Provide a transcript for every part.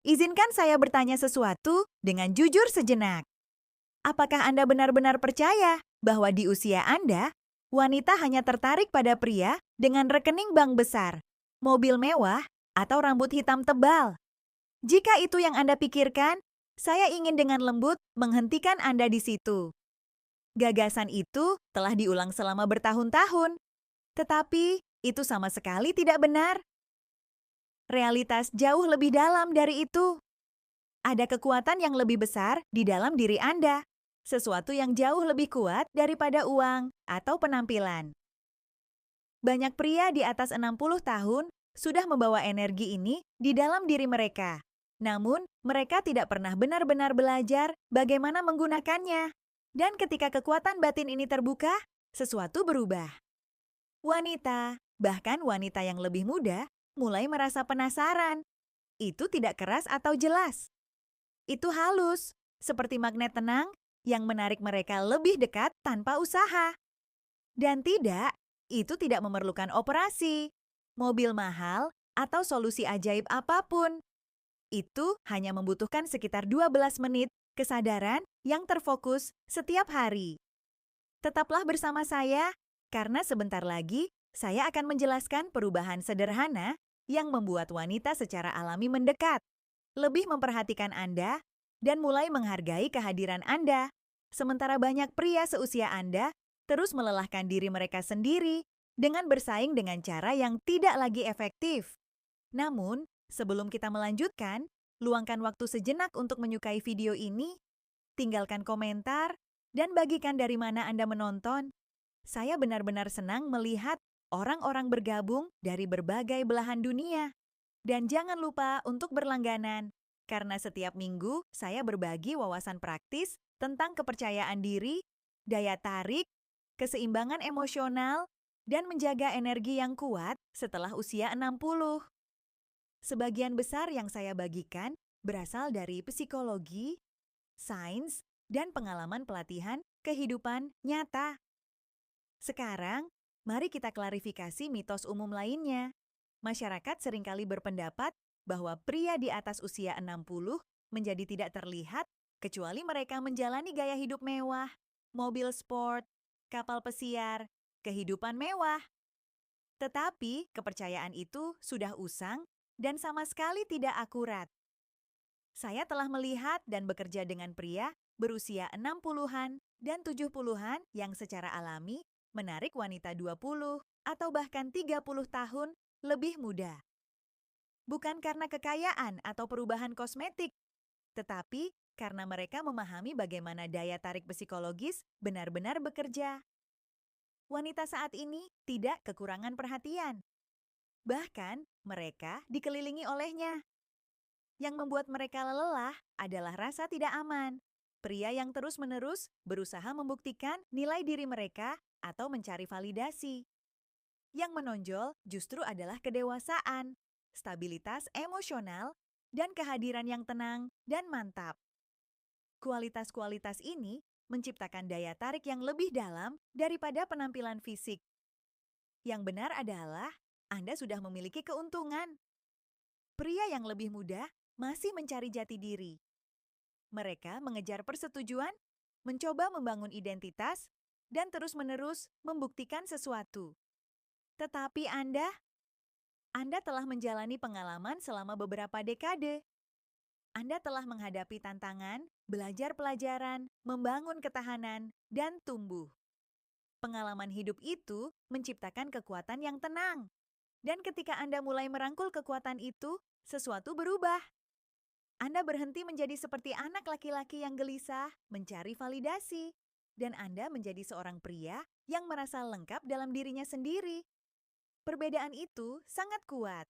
Izinkan saya bertanya sesuatu dengan jujur sejenak. Apakah Anda benar-benar percaya bahwa di usia Anda, wanita hanya tertarik pada pria dengan rekening bank besar, mobil mewah, atau rambut hitam tebal? Jika itu yang Anda pikirkan, saya ingin dengan lembut menghentikan Anda di situ. Gagasan itu telah diulang selama bertahun-tahun, tetapi itu sama sekali tidak benar. Realitas jauh lebih dalam dari itu. Ada kekuatan yang lebih besar di dalam diri Anda, sesuatu yang jauh lebih kuat daripada uang atau penampilan. Banyak pria di atas 60 tahun sudah membawa energi ini di dalam diri mereka. Namun, mereka tidak pernah benar-benar belajar bagaimana menggunakannya. Dan ketika kekuatan batin ini terbuka, sesuatu berubah. Wanita, bahkan wanita yang lebih muda, mulai merasa penasaran. Itu tidak keras atau jelas. Itu halus, seperti magnet tenang yang menarik mereka lebih dekat tanpa usaha. Dan tidak, itu tidak memerlukan operasi, mobil mahal, atau solusi ajaib apapun. Itu hanya membutuhkan sekitar 12 menit kesadaran yang terfokus setiap hari. Tetaplah bersama saya, karena sebentar lagi saya akan menjelaskan perubahan sederhana yang membuat wanita secara alami mendekat, lebih memperhatikan Anda, dan mulai menghargai kehadiran Anda. Sementara banyak pria seusia Anda terus melelahkan diri mereka sendiri dengan bersaing dengan cara yang tidak lagi efektif. Namun, sebelum kita melanjutkan, luangkan waktu sejenak untuk menyukai video ini, tinggalkan komentar, dan bagikan dari mana Anda menonton. Saya benar-benar senang melihat orang-orang bergabung dari berbagai belahan dunia. Dan jangan lupa untuk berlangganan, karena setiap minggu saya berbagi wawasan praktis tentang kepercayaan diri, daya tarik, keseimbangan emosional, dan menjaga energi yang kuat setelah usia 60. Sebagian besar yang saya bagikan berasal dari psikologi, sains, dan pengalaman pelatihan kehidupan nyata. Sekarang, mari kita klarifikasi mitos umum lainnya. Masyarakat seringkali berpendapat bahwa pria di atas usia 60 menjadi tidak terlihat kecuali mereka menjalani gaya hidup mewah, mobil sport, kapal pesiar, kehidupan mewah. Tetapi kepercayaan itu sudah usang dan sama sekali tidak akurat. Saya telah melihat dan bekerja dengan pria berusia 60-an dan 70-an yang secara alami menarik wanita 20 atau bahkan 30 tahun lebih muda. Bukan karena kekayaan atau perubahan kosmetik, tetapi karena mereka memahami bagaimana daya tarik psikologis benar-benar bekerja. Wanita saat ini tidak kekurangan perhatian. Bahkan mereka dikelilingi olehnya. Yang membuat mereka lelah adalah rasa tidak aman. Pria yang terus-menerus berusaha membuktikan nilai diri mereka atau mencari validasi. Yang menonjol justru adalah kedewasaan, stabilitas emosional, dan kehadiran yang tenang dan mantap. Kualitas-kualitas ini menciptakan daya tarik yang lebih dalam daripada penampilan fisik. Yang benar adalah Anda sudah memiliki keuntungan. Pria yang lebih muda masih mencari jati diri. Mereka mengejar persetujuan, mencoba membangun identitas, dan terus-menerus membuktikan sesuatu. Tetapi Anda telah menjalani pengalaman selama beberapa dekade. Anda telah menghadapi tantangan, belajar pelajaran, membangun ketahanan, dan tumbuh. Pengalaman hidup itu menciptakan kekuatan yang tenang. Dan ketika Anda mulai merangkul kekuatan itu, sesuatu berubah. Anda berhenti menjadi seperti anak laki-laki yang gelisah, mencari validasi. Dan Anda menjadi seorang pria yang merasa lengkap dalam dirinya sendiri. Perbedaan itu sangat kuat.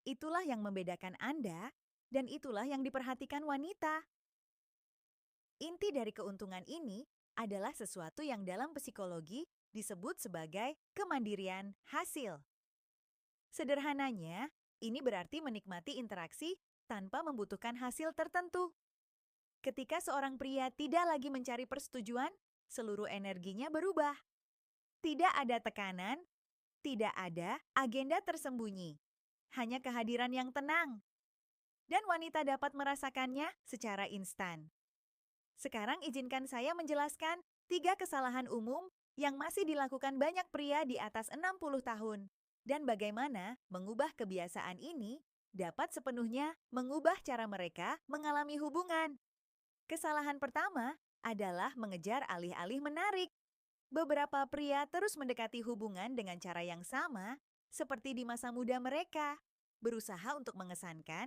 Itulah yang membedakan Anda, dan itulah yang diperhatikan wanita. Inti dari keuntungan ini adalah sesuatu yang dalam psikologi disebut sebagai kemandirian hasil. Sederhananya, ini berarti menikmati interaksi tanpa membutuhkan hasil tertentu. Ketika seorang pria tidak lagi mencari persetujuan, seluruh energinya berubah. Tidak ada tekanan, tidak ada agenda tersembunyi, hanya kehadiran yang tenang. dan wanita dapat merasakannya secara instan. Sekarang izinkan saya menjelaskan 3 kesalahan umum yang masih dilakukan banyak pria di atas 60 tahun dan bagaimana mengubah kebiasaan ini dapat sepenuhnya mengubah cara mereka mengalami hubungan. Kesalahan pertama adalah mengejar alih-alih menarik. Beberapa pria terus mendekati hubungan dengan cara yang sama seperti di masa muda mereka, berusaha untuk mengesankan,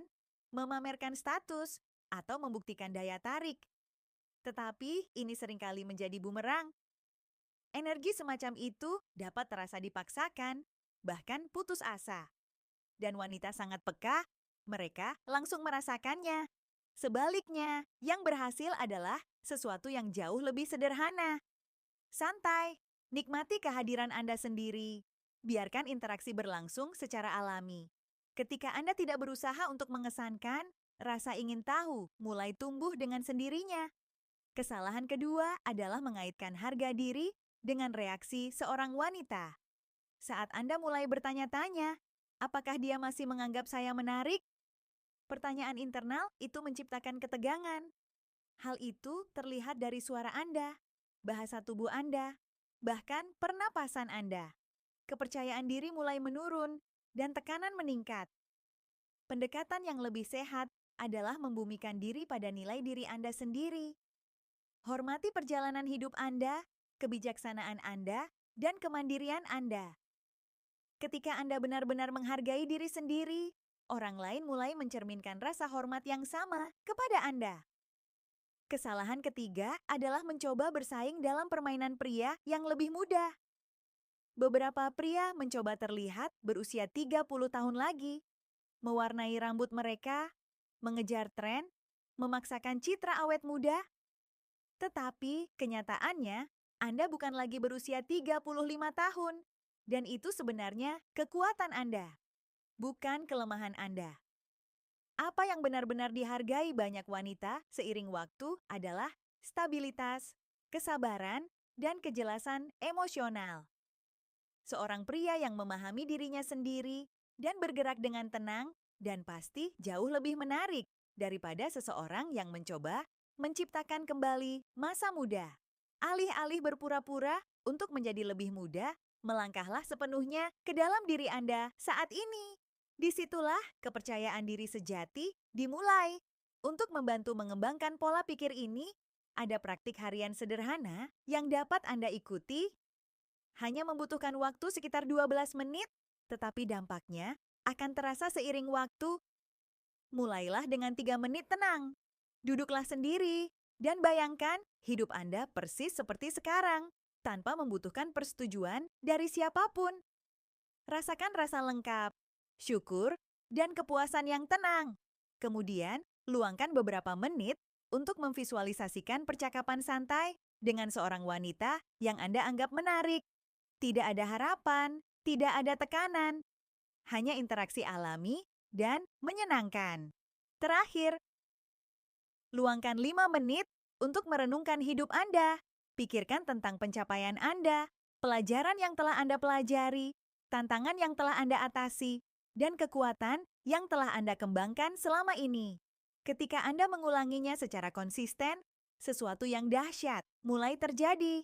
memamerkan status, atau membuktikan daya tarik. Tetapi ini seringkali menjadi bumerang. Energi semacam itu dapat terasa dipaksakan, bahkan putus asa. Dan wanita sangat peka, mereka langsung merasakannya. Sebaliknya, yang berhasil adalah sesuatu yang jauh lebih sederhana. Santai, nikmati kehadiran Anda sendiri. Biarkan interaksi berlangsung secara alami. Ketika Anda tidak berusaha untuk mengesankan, rasa ingin tahu mulai tumbuh dengan sendirinya. Kesalahan kedua adalah mengaitkan harga diri dengan reaksi seorang wanita. Saat Anda mulai bertanya-tanya, apakah dia masih menganggap saya menarik? Pertanyaan internal itu menciptakan ketegangan. Hal itu terlihat dari suara Anda, bahasa tubuh Anda, bahkan pernapasan Anda. Kepercayaan diri mulai menurun dan tekanan meningkat. Pendekatan yang lebih sehat adalah membumikan diri pada nilai diri Anda sendiri. Hormati perjalanan hidup Anda, kebijaksanaan Anda, dan kemandirian Anda. Ketika Anda benar-benar menghargai diri sendiri, orang lain mulai mencerminkan rasa hormat yang sama kepada Anda. Kesalahan ketiga adalah mencoba bersaing dalam permainan pria yang lebih muda. Beberapa pria mencoba terlihat berusia 30 tahun lagi, mewarnai rambut mereka, mengejar tren, memaksakan citra awet muda. Tetapi kenyataannya, Anda bukan lagi berusia 35 tahun, dan itu sebenarnya kekuatan Anda, bukan kelemahan Anda. Apa yang benar-benar dihargai banyak wanita seiring waktu adalah stabilitas, kesabaran, dan kejelasan emosional. Seorang pria yang memahami dirinya sendiri dan bergerak dengan tenang dan pasti jauh lebih menarik daripada seseorang yang mencoba menciptakan kembali masa muda. Alih-alih berpura-pura untuk menjadi lebih muda, melangkahlah sepenuhnya ke dalam diri Anda saat ini. Disitulah kepercayaan diri sejati dimulai. Untuk membantu mengembangkan pola pikir ini, ada praktik harian sederhana yang dapat Anda ikuti. Hanya membutuhkan waktu sekitar 12 menit, tetapi dampaknya akan terasa seiring waktu. Mulailah dengan 3 menit tenang. Duduklah sendiri dan bayangkan hidup Anda persis seperti sekarang, tanpa membutuhkan persetujuan dari siapapun. Rasakan rasa lengkap, syukur, dan kepuasan yang tenang. Kemudian, luangkan beberapa menit untuk memvisualisasikan percakapan santai dengan seorang wanita yang Anda anggap menarik. Tidak ada harapan, tidak ada tekanan, hanya interaksi alami dan menyenangkan. Terakhir, luangkan 5 menit untuk merenungkan hidup Anda. Pikirkan tentang pencapaian Anda, pelajaran yang telah Anda pelajari, tantangan yang telah Anda atasi, dan kekuatan yang telah Anda kembangkan selama ini. Ketika Anda mengulanginya secara konsisten, sesuatu yang dahsyat mulai terjadi.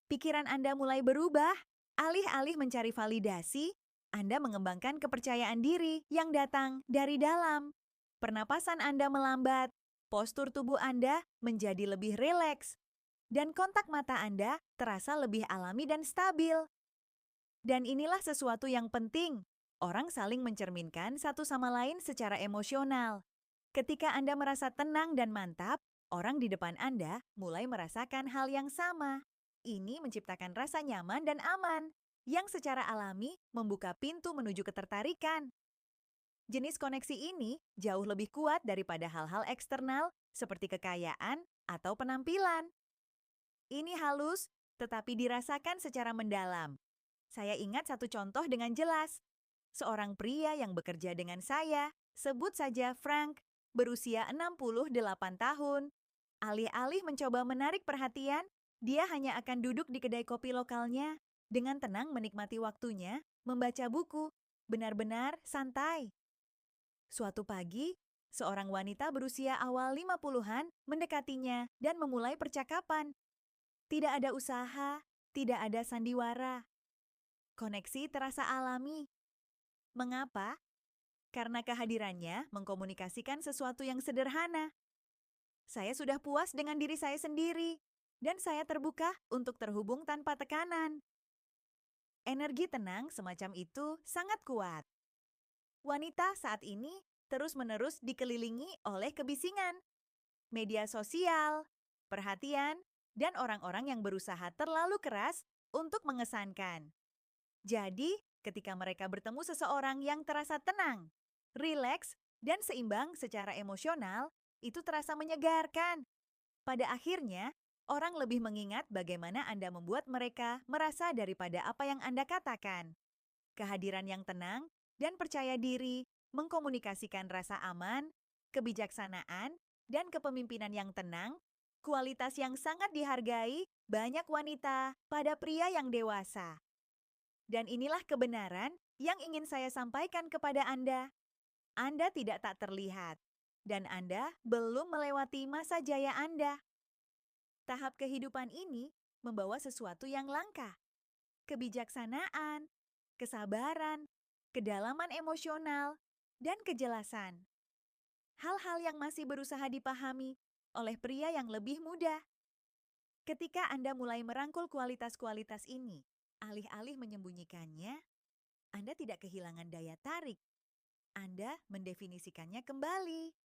Pikiran Anda mulai berubah, alih-alih mencari validasi, Anda mengembangkan kepercayaan diri yang datang dari dalam. Pernapasan Anda melambat, postur tubuh Anda menjadi lebih rileks, dan kontak mata Anda terasa lebih alami dan stabil. Dan inilah sesuatu yang penting. Orang saling mencerminkan satu sama lain secara emosional. Ketika Anda merasa tenang dan mantap, orang di depan Anda mulai merasakan hal yang sama. Ini menciptakan rasa nyaman dan aman, yang secara alami membuka pintu menuju ketertarikan. Jenis koneksi ini jauh lebih kuat daripada hal-hal eksternal seperti kekayaan atau penampilan. Ini halus, tetapi dirasakan secara mendalam. Saya ingat satu contoh dengan jelas. Seorang pria yang bekerja dengan saya, sebut saja Frank, berusia 68 tahun. Alih-alih mencoba menarik perhatian, dia hanya akan duduk di kedai kopi lokalnya, dengan tenang menikmati waktunya, membaca buku, benar-benar santai. Suatu pagi, Seorang wanita berusia awal 50-an mendekatinya dan memulai percakapan. Tidak ada usaha, tidak ada sandiwara. Koneksi terasa alami. Mengapa? Karena kehadirannya mengkomunikasikan sesuatu yang sederhana. Saya sudah puas dengan diri saya sendiri, dan saya terbuka untuk terhubung tanpa tekanan. Energi tenang semacam itu sangat kuat. Wanita saat ini terus-menerus dikelilingi oleh kebisingan, media sosial, perhatian, dan orang-orang yang berusaha terlalu keras untuk mengesankan. Jadi, ketika mereka bertemu seseorang yang terasa tenang, rileks, dan seimbang secara emosional, itu terasa menyegarkan. Pada akhirnya, orang lebih mengingat bagaimana Anda membuat mereka merasa daripada apa yang Anda katakan. Kehadiran yang tenang dan percaya diri mengkomunikasikan rasa aman, kebijaksanaan, dan kepemimpinan yang tenang, kualitas yang sangat dihargai banyak wanita pada pria yang dewasa. Dan inilah kebenaran yang ingin saya sampaikan kepada Anda. Anda tidak tak terlihat, dan Anda belum melewati masa jaya Anda. Tahap kehidupan ini membawa sesuatu yang langka. Kebijaksanaan, kesabaran, kedalaman emosional, dan kejelasan. Hal-hal yang masih berusaha dipahami oleh pria yang lebih muda. Ketika Anda mulai merangkul kualitas-kualitas ini, alih-alih menyembunyikannya, Anda tidak kehilangan daya tarik. Anda mendefinisikannya kembali.